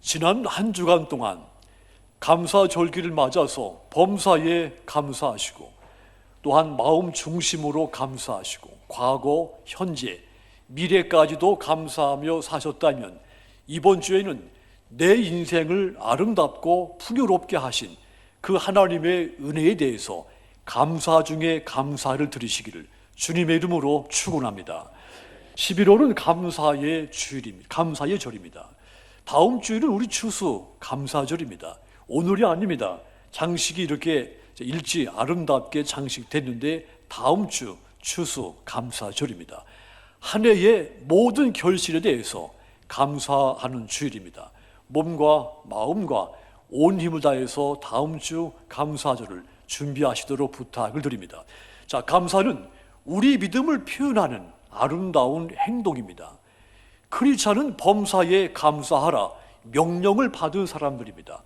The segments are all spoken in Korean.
지난 한 주간 동안 감사절기를 맞아서 범사에 감사하시고 또한 마음 중심으로 감사하시고 과거, 현재, 미래까지도 감사하며 사셨다면 이번 주에는 내 인생을 아름답고 풍요롭게 하신 그 하나님의 은혜에 대해서 감사 중에 감사를 드리시기를 주님의 이름으로 축원합니다. 11월은 감사의 주일입니다. 감사의 절입니다. 다음 주일은 우리 추수 감사절입니다. 오늘이 아닙니다. 장식이 이렇게 일찍 아름답게 장식됐는데 다음 주 추수 감사절입니다. 한 해의 모든 결실에 대해서 감사하는 주일입니다. 몸과 마음과 온 힘을 다해서 다음 주 감사절을 준비하시도록 부탁을 드립니다. 자, 감사는 우리 믿음을 표현하는 아름다운 행동입니다. 크리스찬은 범사에 감사하라 명령을 받은 사람들입니다.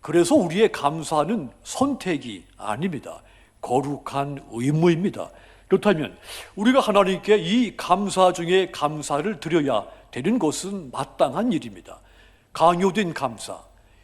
그래서 우리의 감사는 선택이 아닙니다. 거룩한 의무입니다. 그렇다면 우리가 하나님께 이 감사 중에 감사를 드려야 되는 것은 마땅한 일입니다. 강요된 감사,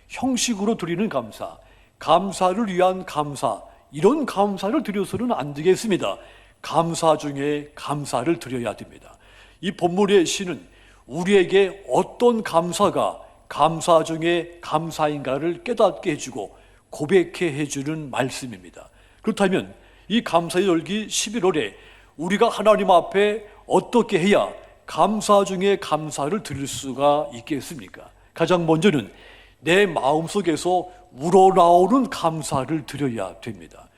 형식으로 드리는 감사, 감사를 위한 감사, 이런 감사를 드려서는 안 되겠습니다. 감사 중에 감사를 드려야 됩니다. 이 본문의 시는 우리에게 어떤 감사가 감사 중에 감사인가를 깨닫게 해주고 고백해 해주는 말씀입니다. 그렇다면 이 감사의 절기 11월에 우리가 하나님 앞에 어떻게 해야 감사 중에 감사를 드릴 수가 있겠습니까? 가장 먼저는 내 마음속에서 우러나오는 감사를 드려야 됩니다.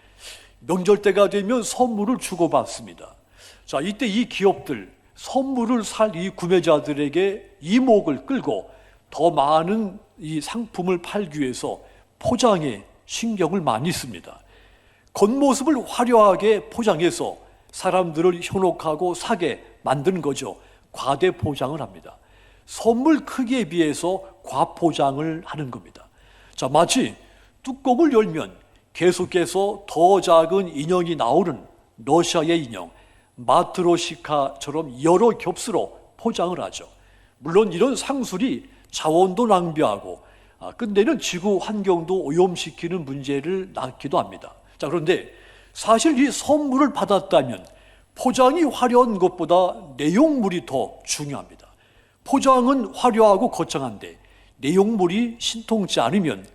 명절 때가 되면 선물을 주고받습니다. 자, 이때 이 기업들 선물을 살 이 구매자들에게 이목을 끌고 더 많은 이 상품을 팔기 위해서 포장에 신경을 많이 씁니다. 겉모습을 화려하게 포장해서 사람들을 현혹하고 사게 만드는 거죠. 과대 포장을 합니다. 선물 크기에 비해서 과포장을 하는 겁니다. 자, 마치 뚜껑을 열면 계속해서 더 작은 인형이 나오는 러시아의 인형 마트로시카처럼 여러 겹수로 포장을 하죠. 물론 이런 상술이 자원도 낭비하고 끝내는 지구 환경도 오염시키는 문제를 낳기도 합니다. 자, 그런데 사실 이 선물을 받았다면 포장이 화려한 것보다 내용물이 더 중요합니다. 포장은 화려하고 거창한데 내용물이 신통치 않으면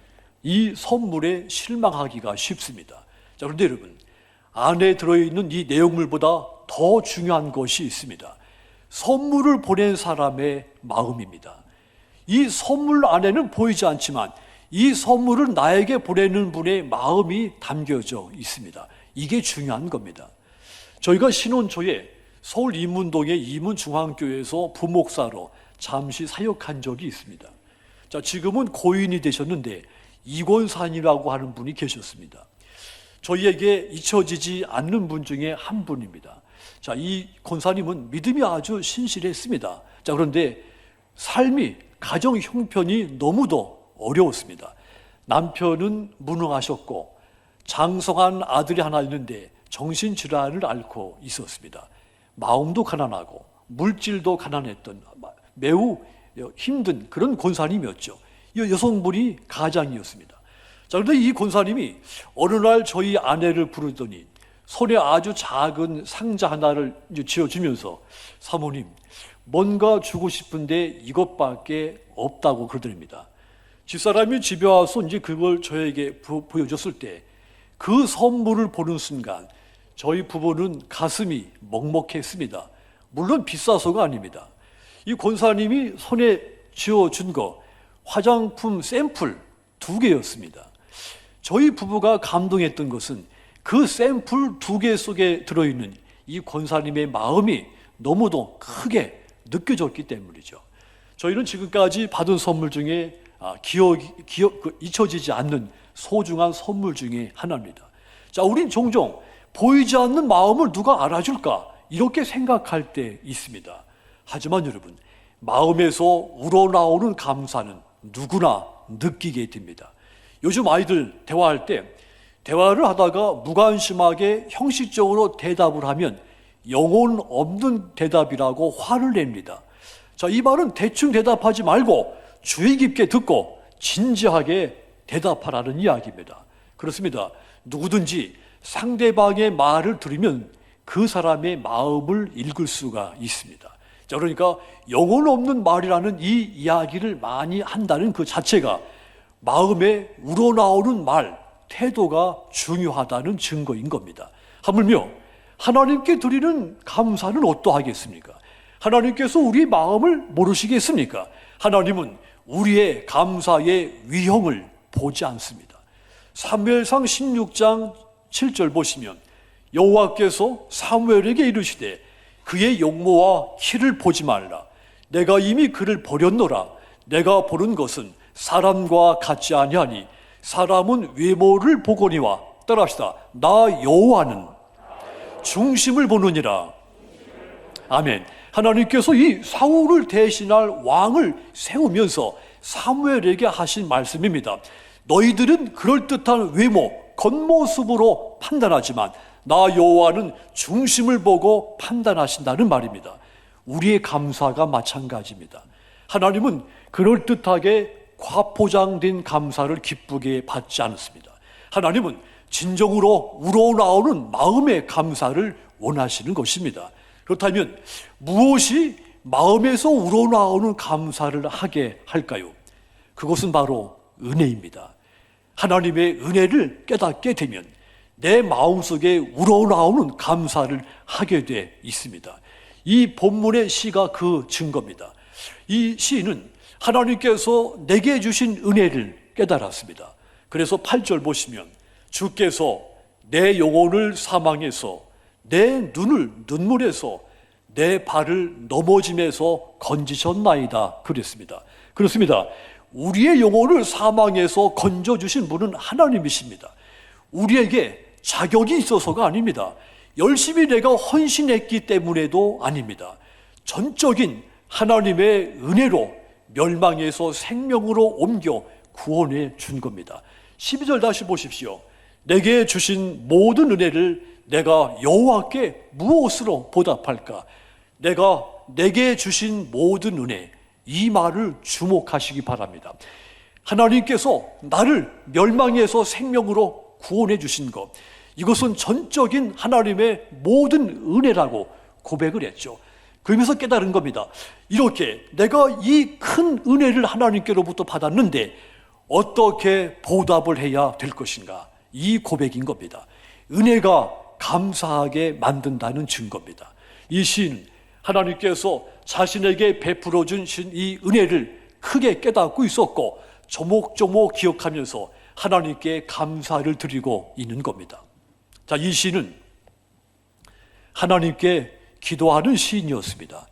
이 선물에 실망하기가 쉽습니다. 자, 그런데 여러분, 안에 들어있는 이 내용물보다 더 중요한 것이 있습니다. 선물을 보낸 사람의 마음입니다. 이 선물 안에는 보이지 않지만 이 선물을 나에게 보내는 분의 마음이 담겨져 있습니다. 이게 중요한 겁니다. 저희가 신혼 초에 서울 이문동의 이문중앙교회에서 부목사로 잠시 사역한 적이 있습니다. 자, 지금은 고인이 되셨는데 이권산이라고 하는 분이 계셨습니다. 저희에게 잊혀지지 않는 분 중에 한 분입니다. 자, 이 권사님은 믿음이 아주 신실했습니다. 자, 그런데 삶이 가정 형편이 너무도 어려웠습니다. 남편은 무능하셨고 장성한 아들이 하나 있는데 정신질환을 앓고 있었습니다. 마음도 가난하고 물질도 가난했던 매우 힘든 그런 권사님이었죠. 이 여성분이 가장이었습니다. 자, 그런데 이 권사님이 어느 날 저희 아내를 부르더니 손에 아주 작은 상자 하나를 쥐어주면서 사모님, 뭔가 주고 싶은데 이것밖에 없다고 그러더랍니다. 집사람이 집에 와서 이제 그걸 저에게 보여줬을 때 그 선물을 보는 순간 저희 부부는 가슴이 먹먹했습니다. 물론 비싸서가 아닙니다. 이 권사님이 손에 쥐어준 거 화장품 샘플 2개였습니다. 저희 부부가 감동했던 것은 그 샘플 2개 속에 들어있는 이 권사님의 마음이 너무도 크게 느껴졌기 때문이죠. 저희는 지금까지 받은 선물 중에 잊혀지지 않는 소중한 선물 중에 하나입니다. 자, 우린 종종 보이지 않는 마음을 누가 알아줄까 이렇게 생각할 때 있습니다. 하지만 여러분, 마음에서 우러나오는 감사는 누구나 느끼게 됩니다. 요즘 아이들 대화할 때 대화를 하다가 무관심하게 형식적으로 대답을 하면 영혼 없는 대답이라고 화를 냅니다. 자, 이 말은 대충 대답하지 말고 주의 깊게 듣고 진지하게 대답하라는 이야기입니다. 그렇습니다. 누구든지 상대방의 말을 들으면 그 사람의 마음을 읽을 수가 있습니다. 자, 그러니까 영혼 없는 말이라는 이 이야기를 많이 한다는 그 자체가 마음에 우러나오는 말, 태도가 중요하다는 증거인 겁니다. 하물며 하나님께 드리는 감사는 어떠하겠습니까? 하나님께서 우리 마음을 모르시겠습니까? 하나님은 우리의 감사의 위형을 보지 않습니다. 사무엘상 16장 7절 보시면 여호와께서 사무엘에게 이르시되 그의 용모와 키를 보지 말라. 내가 이미 그를 버렸노라. 내가 보는 것은 사람과 같지 아니하니 사람은 외모를 보거니와 따라합시다. 나 여호와는 중심을 보느니라. 아멘. 하나님께서 이 사울을 대신할 왕을 세우면서 사무엘에게 하신 말씀입니다. 너희들은 그럴듯한 외모, 겉모습으로 판단하지만 나 여호와는 중심을 보고 판단하신다는 말입니다. 우리의 감사가 마찬가지입니다. 하나님은 그럴듯하게 과포장된 감사를 기쁘게 받지 않습니다. 하나님은 진정으로 우러나오는 마음의 감사를 원하시는 것입니다. 그렇다면 무엇이 마음에서 우러나오는 감사를 하게 할까요? 그것은 바로 은혜입니다. 하나님의 은혜를 깨닫게 되면 내 마음속에 우러나오는 감사를 하게 돼 있습니다. 이 본문의 시가 그 증거입니다. 이 시인은 하나님께서 내게 주신 은혜를 깨달았습니다. 그래서 8절 보시면 주께서 내 영혼을 사망에서 내 눈을 눈물에서 내 발을 넘어짐에서 건지셨나이다 그랬습니다. 그렇습니다. 우리의 영혼을 사망에서 건져주신 분은 하나님이십니다. 우리에게 자격이 있어서가 아닙니다. 열심히 내가 헌신했기 때문에도 아닙니다. 전적인 하나님의 은혜로 멸망에서 생명으로 옮겨 구원해 준 겁니다. 12절 다시 보십시오. 내게 주신 모든 은혜를 내가 여호와께 무엇으로 보답할까? 내가 내게 주신 모든 은혜, 이 말을 주목하시기 바랍니다. 하나님께서 나를 멸망에서 생명으로 구원해 주신 것, 이것은 전적인 하나님의 모든 은혜라고 고백을 했죠. 그러면서 깨달은 겁니다. 이렇게 내가 이 큰 은혜를 하나님께로부터 받았는데 어떻게 보답을 해야 될 것인가? 이 고백인 겁니다. 은혜가 감사하게 만든다는 증거입니다. 이 시인은 하나님께서 자신에게 베풀어 주신 이 은혜를 크게 깨닫고 있었고 조목조목 기억하면서 하나님께 감사를 드리고 있는 겁니다. 자, 이 시인은 하나님께 기도하는 시인이었습니다.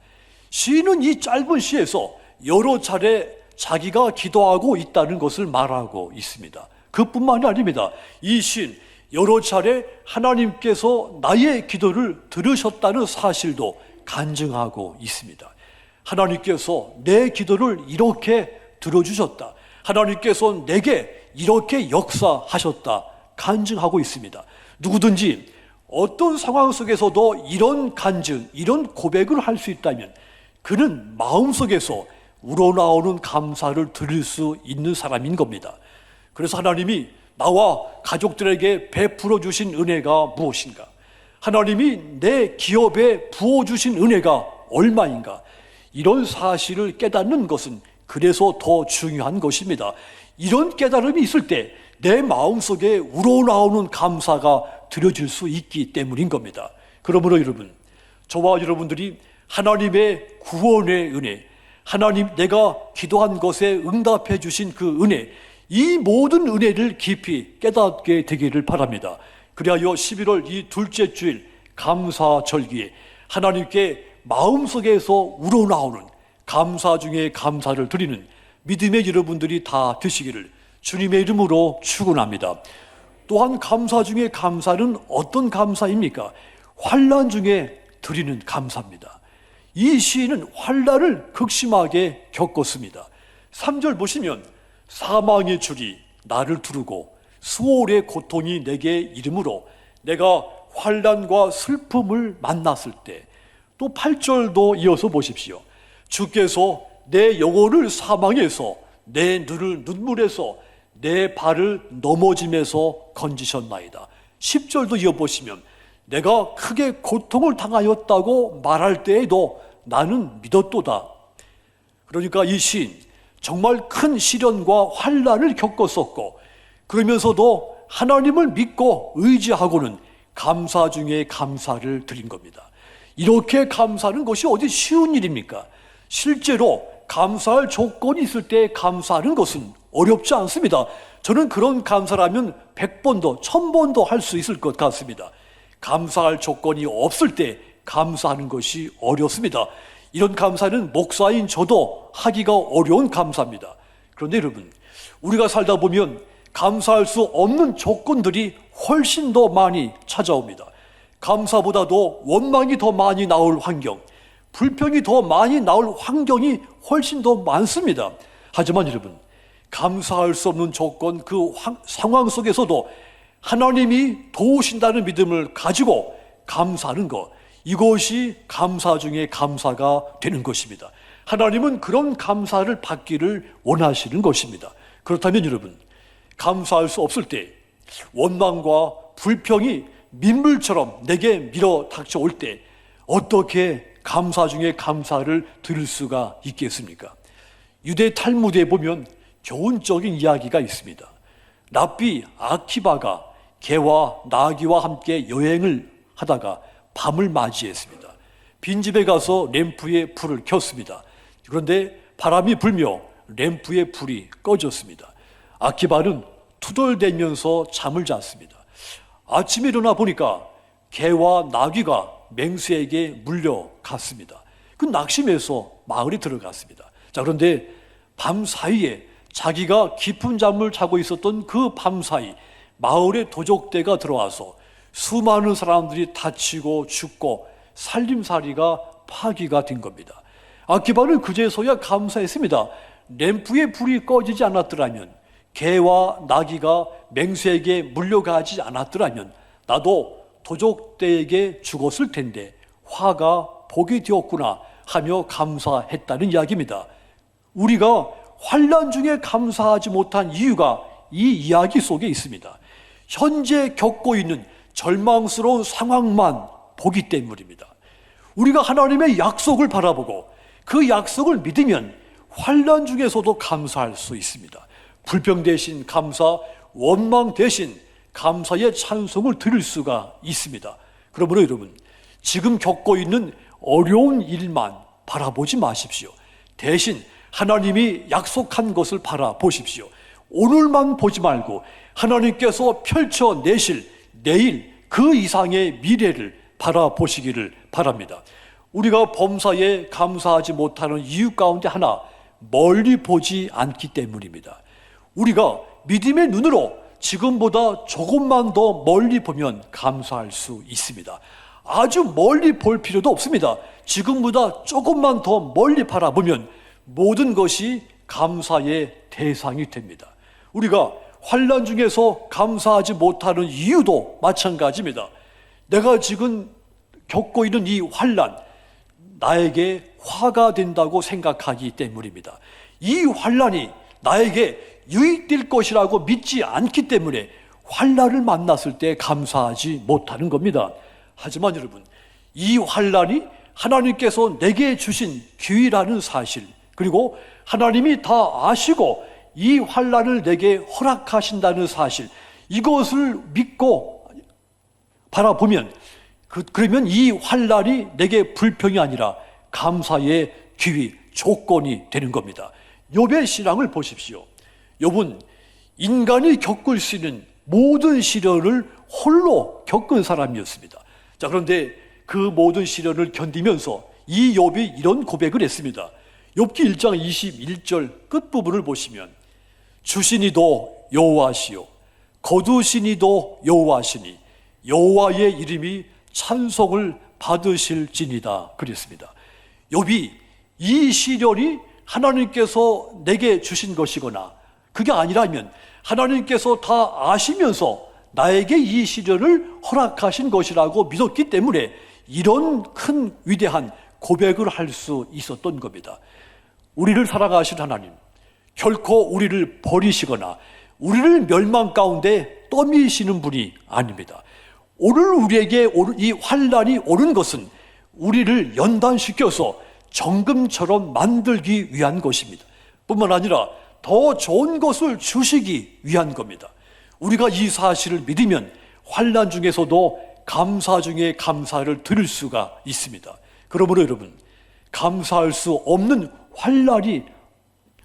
시인은 이 짧은 시에서 여러 차례 자기가 기도하고 있다는 것을 말하고 있습니다. 그뿐만이 아닙니다. 이 시인 여러 차례 하나님께서 나의 기도를 들으셨다는 사실도 간증하고 있습니다. 하나님께서 내 기도를 이렇게 들어주셨다. 하나님께서 내게 이렇게 역사하셨다. 간증하고 있습니다. 누구든지 어떤 상황 속에서도 이런 간증, 이런 고백을 할 수 있다면 그는 마음속에서 우러나오는 감사를 드릴 수 있는 사람인 겁니다. 그래서 하나님이 나와 가족들에게 베풀어 주신 은혜가 무엇인가? 하나님이 내 기업에 부어주신 은혜가 얼마인가? 이런 사실을 깨닫는 것은 그래서 더 중요한 것입니다. 이런 깨달음이 있을 때 내 마음속에 우러나오는 감사가 드려질 수 있기 때문인 겁니다. 그러므로 여러분, 저와 여러분들이 하나님의 구원의 은혜, 하나님 내가 기도한 것에 응답해 주신 그 은혜, 이 모든 은혜를 깊이 깨닫게 되기를 바랍니다. 그리하여 11월 이 둘째 주일 감사절기에 하나님께 마음속에서 우러나오는 감사 중에 감사를 드리는 믿음의 여러분들이 다 되시기를 주님의 이름으로 축원합니다. 또한 감사 중에 감사는 어떤 감사입니까? 환난 중에 드리는 감사입니다. 이 시인은 환난을 극심하게 겪었습니다. 3절 보시면 사망의 줄이 나를 두르고 수월의 고통이 내게 이름으로 내가 환난과 슬픔을 만났을 때, 또 8절도 이어서 보십시오. 주께서 내 영혼을 사망에서 내 눈을 눈물에서 내 발을 넘어짐에서 건지셨나이다. 10절도 이어보시면 내가 크게 고통을 당하였다고 말할 때에도 나는 믿었도다. 그러니까 이 시인 정말 큰 시련과 환난을 겪었었고 그러면서도 하나님을 믿고 의지하고는 감사 중에 감사를 드린 겁니다. 이렇게 감사하는 것이 어디 쉬운 일입니까? 실제로 감사할 조건이 있을 때 감사하는 것은 어렵지 않습니다. 저는 그런 감사라면 100번도 1000번도 할 수 있을 것 같습니다. 감사할 조건이 없을 때 감사하는 것이 어렵습니다. 이런 감사는 목사인 저도 하기가 어려운 감사입니다. 그런데 여러분, 우리가 살다 보면 감사할 수 없는 조건들이 훨씬 더 많이 찾아옵니다. 감사보다도 원망이 더 많이 나올 환경, 불평이 더 많이 나올 환경이 훨씬 더 많습니다. 하지만 여러분, 감사할 수 없는 조건, 그 상황 속에서도 하나님이 도우신다는 믿음을 가지고 감사하는 것, 이것이 감사 중에 감사가 되는 것입니다. 하나님은 그런 감사를 받기를 원하시는 것입니다. 그렇다면 여러분, 감사할 수 없을 때 원망과 불평이 민물처럼 내게 밀어 닥쳐올 때 어떻게 감사 중에 감사를 드릴 수가 있겠습니까? 유대 탈무드에 보면 교훈적인 이야기가 있습니다. 랍비 아키바가 개와 나귀와 함께 여행을 하다가 밤을 맞이했습니다. 빈집에 가서 램프에 불을 켰습니다. 그런데 바람이 불며 램프의 불이 꺼졌습니다. 아키바는 투덜대면서 잠을 잤습니다. 아침에 일어나 보니까 개와 나귀가 맹수에게 물려갔습니다. 그 낙심해서 마을에 들어갔습니다. 자, 그런데 밤 사이에 자기가 깊은 잠을 자고 있었던 그 밤 사이 마을에 도적대가 들어와서 수많은 사람들이 다치고 죽고 살림살이가 파기가 된 겁니다. 아키바는 그제서야 감사했습니다. 램프의 불이 꺼지지 않았더라면, 개와 나귀가 맹수에게 물려가지 않았더라면 나도 도적대에게 죽었을 텐데 화가 복이 되었구나 하며 감사했다는 이야기입니다. 우리가 환난 중에 감사하지 못한 이유가 이 이야기 속에 있습니다. 현재 겪고 있는 절망스러운 상황만 보기 때문입니다. 우리가 하나님의 약속을 바라보고 그 약속을 믿으면 환난 중에서도 감사할 수 있습니다. 불평 대신 감사, 원망 대신 감사의 찬송을 드릴 수가 있습니다. 그러므로 여러분, 지금 겪고 있는 어려운 일만 바라보지 마십시오. 대신 하나님이 약속한 것을 바라보십시오. 오늘만 보지 말고 하나님께서 펼쳐내실 내일 그 이상의 미래를 바라보시기를 바랍니다. 우리가 범사에 감사하지 못하는 이유 가운데 하나, 멀리 보지 않기 때문입니다. 우리가 믿음의 눈으로 지금보다 조금만 더 멀리 보면 감사할 수 있습니다. 아주 멀리 볼 필요도 없습니다. 지금보다 조금만 더 멀리 바라보면 모든 것이 감사의 대상이 됩니다. 우리가 환난 중에서 감사하지 못하는 이유도 마찬가지입니다. 내가 지금 겪고 있는 이 환난, 나에게 화가 된다고 생각하기 때문입니다. 이 환난이 나에게 유익될 것이라고 믿지 않기 때문에 환난을 만났을 때 감사하지 못하는 겁니다. 하지만 여러분, 이 환난이 하나님께서 내게 주신 기회라는 사실, 그리고 하나님이 다 아시고 이 환난을 내게 허락하신다는 사실, 이것을 믿고 바라보면 그러면 이 환난이 내게 불평이 아니라 감사의 기회, 조건이 되는 겁니다. 욥의 신앙을 보십시오. 욥은 인간이 겪을 수 있는 모든 시련을 홀로 겪은 사람이었습니다. 자, 그런데 그 모든 시련을 견디면서 이 욥이 이런 고백을 했습니다. 욥기 1장 21절 끝부분을 보시면 주시니도 여호와시요 거두시니도 여호와시니 여호와의 이름이 찬송을 받으실지니다 그랬습니다. 욥이 이 시련이 하나님께서 내게 주신 것이거나 그게 아니라면 하나님께서 다 아시면서 나에게 이 시련을 허락하신 것이라고 믿었기 때문에 이런 큰 위대한 고백을 할 수 있었던 겁니다. 우리를 사랑하신 하나님, 결코 우리를 버리시거나 우리를 멸망 가운데 떠미시는 분이 아닙니다. 오늘 우리에게 이 환난이 오는 것은 우리를 연단시켜서 정금처럼 만들기 위한 것입니다. 뿐만 아니라 더 좋은 것을 주시기 위한 겁니다. 우리가 이 사실을 믿으면 환난 중에서도 감사 중에 감사를 드릴 수가 있습니다. 그러므로 여러분, 감사할 수 없는 환난이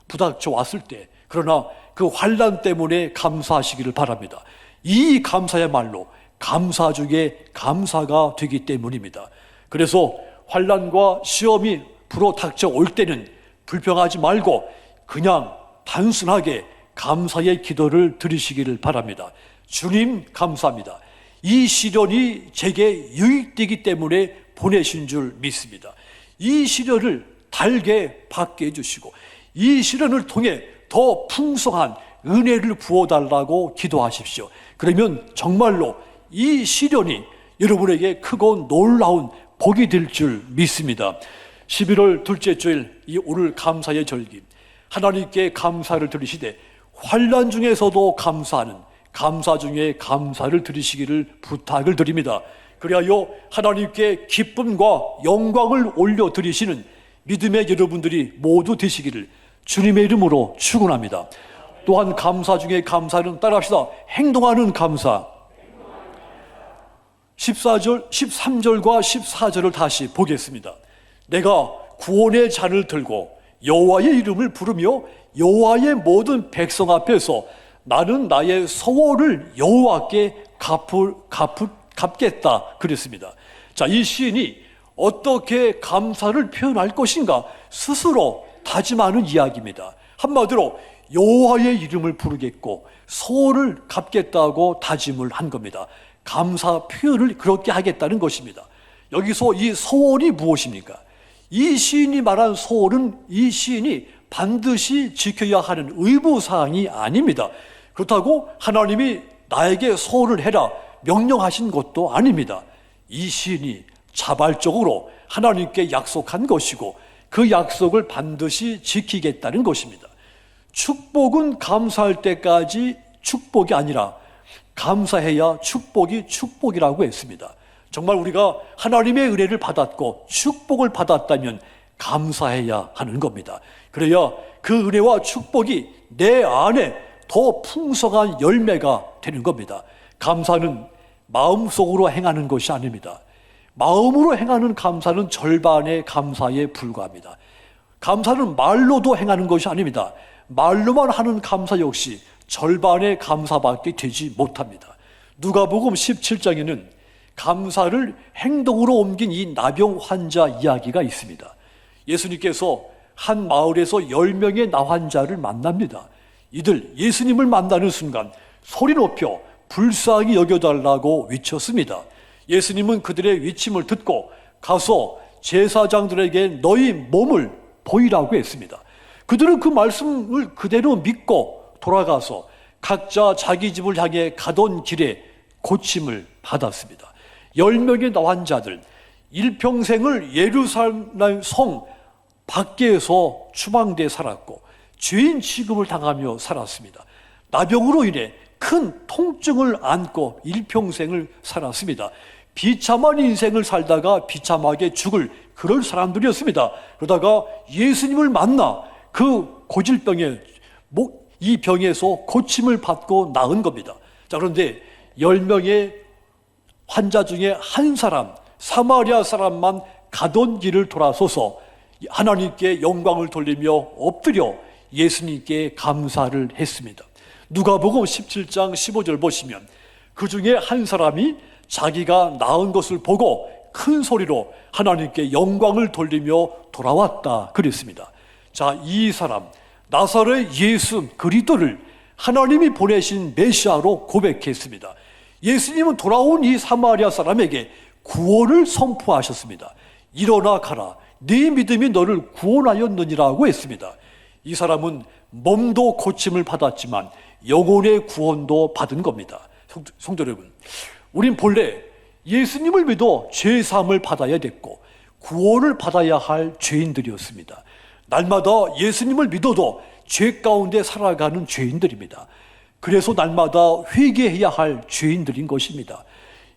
부닥쳐 왔을 때, 그러나 그 환난 때문에 감사하시기를 바랍니다. 이 감사야말로 감사 중에 감사가 되기 때문입니다. 그래서 환난과 시험이 불어 닥쳐 올 때는 불평하지 말고 그냥 단순하게 감사의 기도를 드리시기를 바랍니다. 주님 감사합니다. 이 시련이 제게 유익되기 때문에 보내신 줄 믿습니다. 이 시련을 달게 받게 해주시고 이 시련을 통해 더 풍성한 은혜를 부어달라고 기도하십시오. 그러면 정말로 이 시련이 여러분에게 크고 놀라운 복이 될 줄 믿습니다. 11월 둘째 주일 이 오늘 감사의 절기, 하나님께 감사를 드리시되 환난 중에서도 감사하는 감사 중에 감사를 드리시기를 부탁을 드립니다. 그리하여 하나님께 기쁨과 영광을 올려드리시는 믿음의 여러분들이 모두 되시기를 주님의 이름으로 축원합니다. 또한 감사 중에 감사는 따라합시다. 행동하는 감사. 13절과 14절을 다시 보겠습니다. 내가 구원의 잔을 들고 여호와의 이름을 부르며 여호와의 모든 백성 앞에서 나는 나의 서원을 여호와께 갚겠다 그랬습니다. 자, 이 시인이 어떻게 감사를 표현할 것인가 스스로 다짐하는 이야기입니다. 한마디로 여호와의 이름을 부르겠고 서원을 갚겠다고 다짐을 한 겁니다. 감사 표현을 그렇게 하겠다는 것입니다. 여기서 이 서원이 무엇입니까? 이 시인이 말한 서원은 이 시인이 반드시 지켜야 하는 의무사항이 아닙니다. 그렇다고 하나님이 나에게 서원을 해라 명령하신 것도 아닙니다. 이 시인이 자발적으로 하나님께 약속한 것이고 그 약속을 반드시 지키겠다는 것입니다. 축복은 감사할 때까지 축복이 아니라 감사해야 축복이 축복이라고 했습니다. 정말 우리가 하나님의 은혜를 받았고 축복을 받았다면 감사해야 하는 겁니다. 그래야 그 은혜와 축복이 내 안에 더 풍성한 열매가 되는 겁니다. 감사는 마음속으로 행하는 것이 아닙니다. 마음으로 행하는 감사는 절반의 감사에 불과합니다. 감사는 말로도 행하는 것이 아닙니다. 말로만 하는 감사 역시 절반의 감사밖에 되지 못합니다. 누가복음 17장에는 감사를 행동으로 옮긴 이 나병 환자 이야기가 있습니다. 예수님께서 한 마을에서 10명의 나환자를 만납니다. 이들 예수님을 만나는 순간 소리 높여 불쌍히 여겨달라고 외쳤습니다. 예수님은 그들의 외침을 듣고 가서 제사장들에게 너희 몸을 보이라고 했습니다. 그들은 그 말씀을 그대로 믿고 돌아가서 각자 자기 집을 향해 가던 길에 고침을 받았습니다. 10명의 나환자들, 일평생을 예루살렘 성 밖에서 추방돼 살았고 죄인 취급을 당하며 살았습니다. 나병으로 인해 큰 통증을 안고 일평생을 살았습니다. 비참한 인생을 살다가 비참하게 죽을 그럴 사람들이었습니다. 그러다가 예수님을 만나 그 고질병에 이 병에서 고침을 받고 나은 겁니다. 자, 그런데 10명의 환자 중에 한 사람, 사마리아 사람만 가던 길을 돌아서서 하나님께 영광을 돌리며 엎드려 예수님께 감사를 했습니다. 누가복음 17장 15절 보시면 그 중에 한 사람이 자기가 나은 것을 보고 큰 소리로 하나님께 영광을 돌리며 돌아왔다 그랬습니다. 자, 이 사람 나사렛 예수 그리스도를 하나님이 보내신 메시아로 고백했습니다. 예수님은 돌아온 이 사마리아 사람에게 구원을 선포하셨습니다. 일어나 가라, 네 믿음이 너를 구원하였느니라고 했습니다. 이 사람은 몸도 고침을 받았지만 영혼의 구원도 받은 겁니다. 성도 여러분, 우린 본래 예수님을 믿어 죄사함을 받아야 됐고 구원을 받아야 할 죄인들이었습니다. 날마다 예수님을 믿어도 죄 가운데 살아가는 죄인들입니다. 그래서 날마다 회개해야 할 죄인들인 것입니다.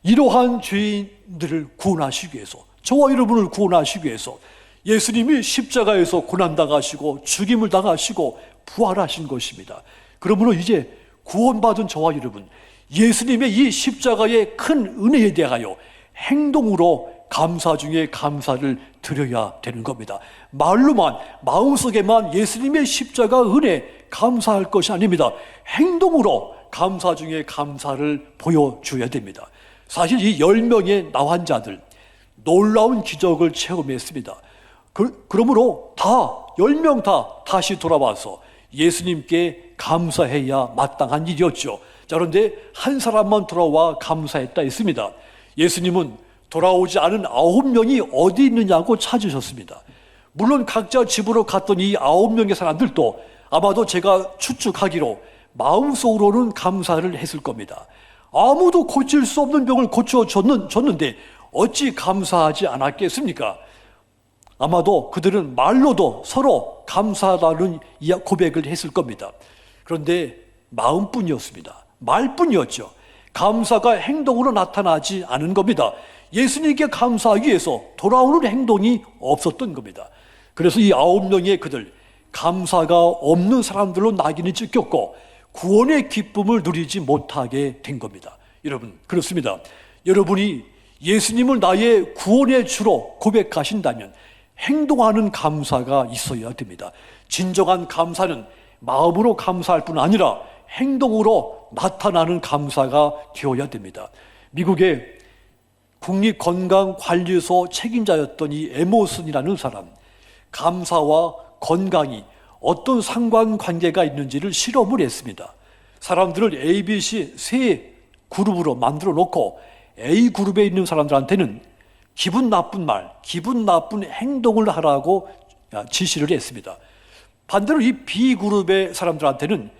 이러한 죄인들을 구원하시기 위해서, 저와 여러분을 구원하시기 위해서 예수님이 십자가에서 고난당하시고 죽임을 당하시고 부활하신 것입니다. 그러므로 이제 구원받은 저와 여러분, 예수님의 이 십자가의 큰 은혜에 대하여 행동으로 감사 중에 감사를 드려야 되는 겁니다. 말로만, 마음속에만 예수님의 십자가 은혜 감사할 것이 아닙니다. 행동으로 감사 중에 감사를 보여줘야 됩니다. 사실 이 10명의 나환자들 놀라운 기적을 체험했습니다. 그러므로 다 10명 다 다시 돌아와서 예수님께 감사해야 마땅한 일이었죠. 자, 그런데 한 사람만 돌아와 감사했다 했습니다. 예수님은 돌아오지 않은 9명이 어디 있느냐고 찾으셨습니다. 물론 각자 집으로 갔던 이 9명의 사람들도 아마도 제가 추측하기로 마음속으로는 감사를 했을 겁니다. 아무도 고칠 수 없는 병을 고쳐줬는데 어찌 감사하지 않았겠습니까? 아마도 그들은 말로도 서로 감사하다는 고백을 했을 겁니다. 그런데 마음뿐이었습니다. 말뿐이었죠. 감사가 행동으로 나타나지 않은 겁니다. 예수님께 감사하기 위해서 돌아오는 행동이 없었던 겁니다. 그래서 이 9명의 그들, 감사가 없는 사람들로 낙인이 찍혔고 구원의 기쁨을 누리지 못하게 된 겁니다. 여러분, 그렇습니다. 여러분이 예수님을 나의 구원의 주로 고백하신다면 행동하는 감사가 있어야 됩니다. 진정한 감사는 마음으로 감사할 뿐 아니라 행동으로 나타나는 감사가 되어야 됩니다. 미국의 국립건강관리소 책임자였던 이 에머슨이라는 사람, 감사와 건강이 어떤 상관관계가 있는지를 실험을 했습니다. 사람들을 A, B, C 세 그룹으로 만들어 놓고 A그룹에 있는 사람들한테는 기분 나쁜 말, 기분 나쁜 행동을 하라고 지시를 했습니다. 반대로 이 B그룹의 사람들한테는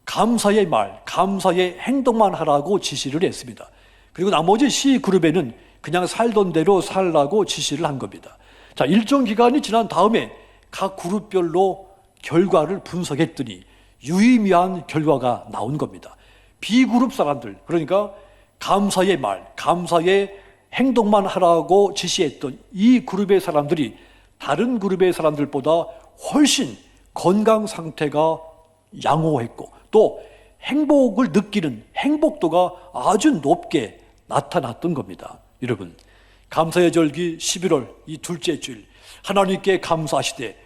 감사의 말, 감사의 행동만 하라고 지시를 했습니다. 그리고 나머지 C그룹에는 그냥 살던 대로 살라고 지시를 한 겁니다. 자, 일정 기간이 지난 다음에 각 그룹별로 결과를 분석했더니 유의미한 결과가 나온 겁니다. B그룹 사람들, 그러니까 감사의 말, 감사의 행동만 하라고 지시했던 이 그룹의 사람들이 다른 그룹의 사람들보다 훨씬 건강 상태가 양호했고 또 행복을 느끼는 행복도가 아주 높게 나타났던 겁니다. 여러분, 감사의 절기 11월 이 둘째 주일, 하나님께 감사하시되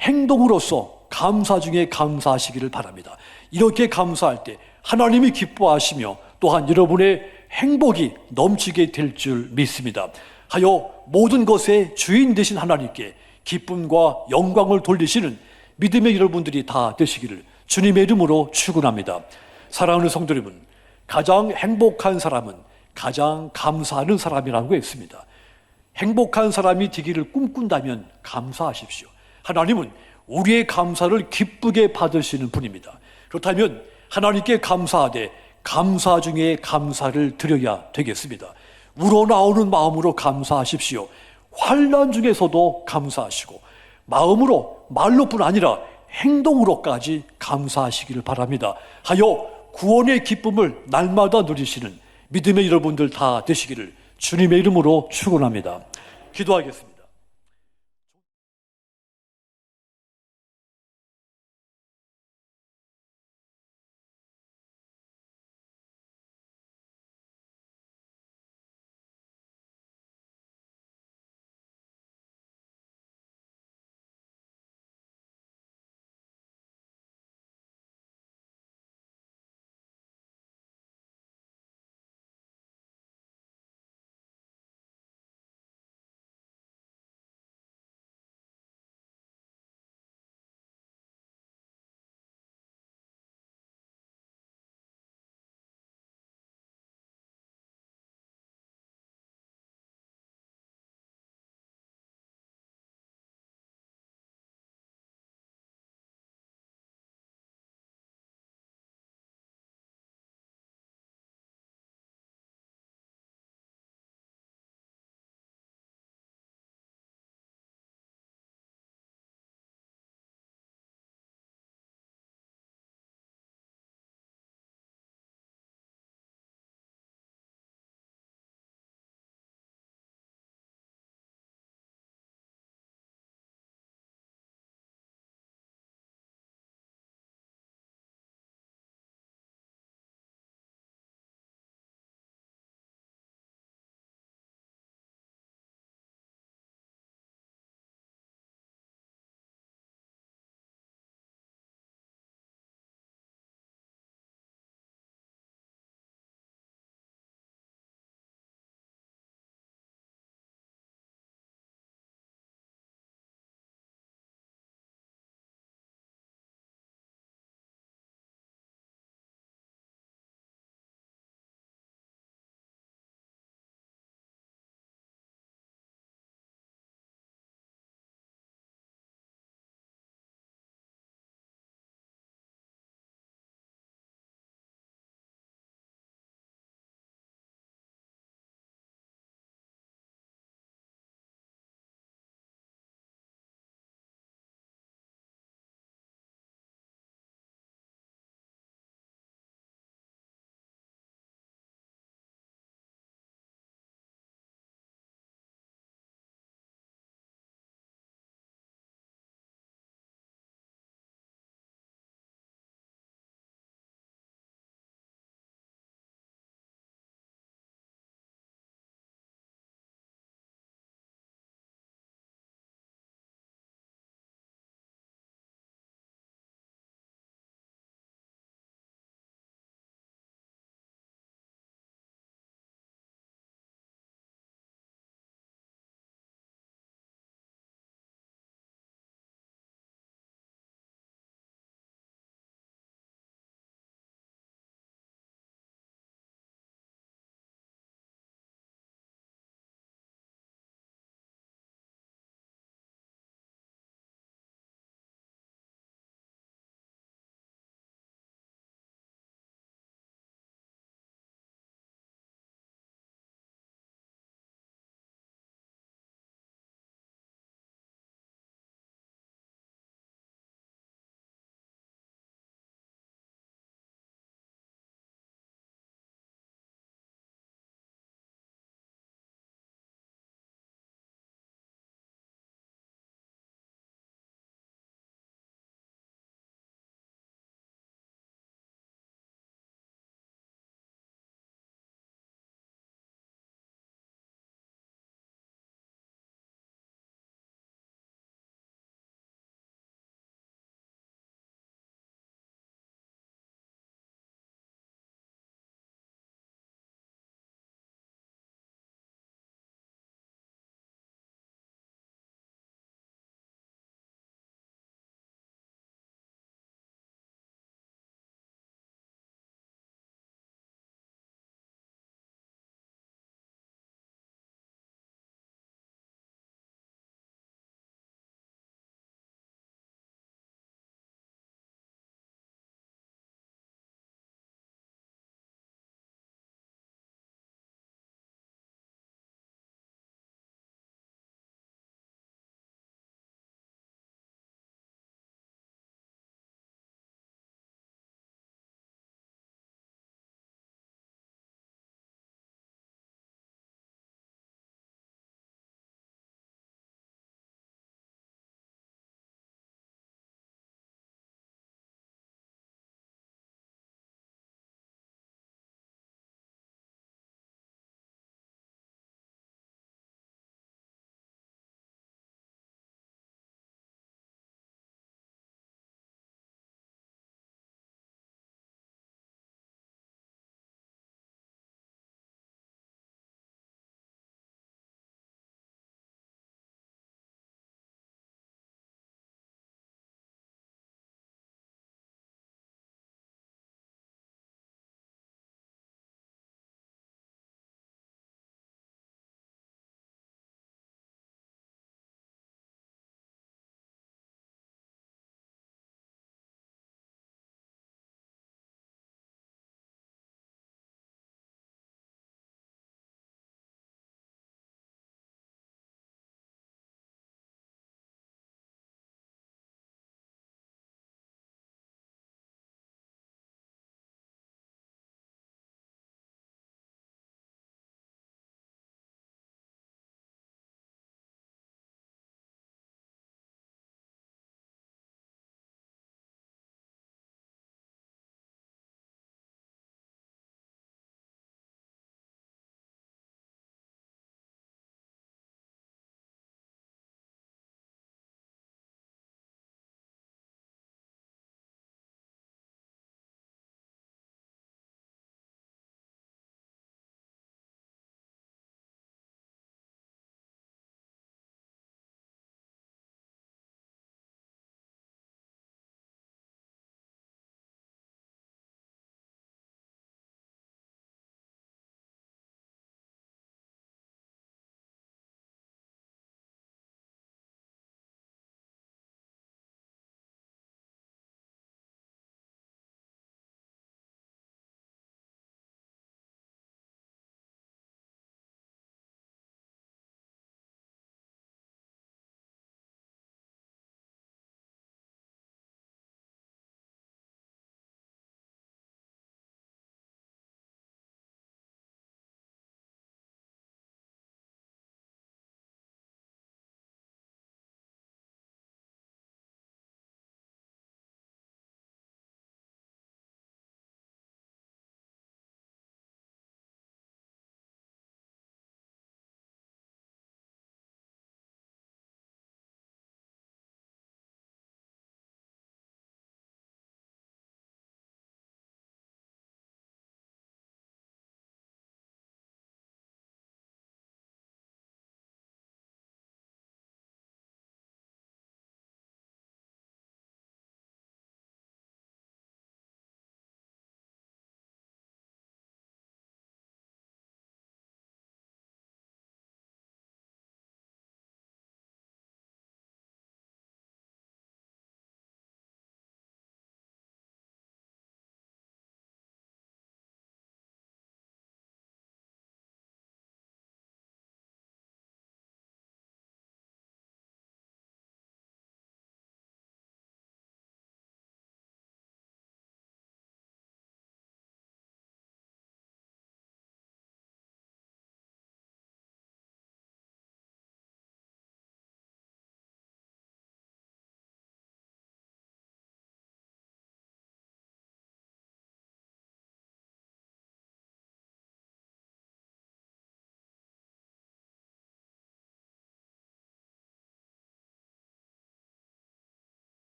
행동으로서 감사 중에 감사하시기를 바랍니다. 이렇게 감사할 때 하나님이 기뻐하시며 또한 여러분의 행복이 넘치게 될 줄 믿습니다. 하여 모든 것의 주인 되신 하나님께 기쁨과 영광을 돌리시는 믿음의 여러분들이 다 되시기를 주님의 이름으로 축원합니다. 사랑하는 성도 여러분, 가장 행복한 사람은 가장 감사하는 사람이라고 했습니다. 행복한 사람이 되기를 꿈꾼다면 감사하십시오. 하나님은 우리의 감사를 기쁘게 받으시는 분입니다. 그렇다면 하나님께 감사하되 감사 중에 감사를 드려야 되겠습니다. 우러나오는 마음으로 감사하십시오. 환난 중에서도 감사하시고 마음으로, 말로뿐 아니라 행동으로까지 감사하시기를 바랍니다. 하여 구원의 기쁨을 날마다 누리시는 믿음의 여러분들 다 되시기를 주님의 이름으로 축원합니다. 기도하겠습니다.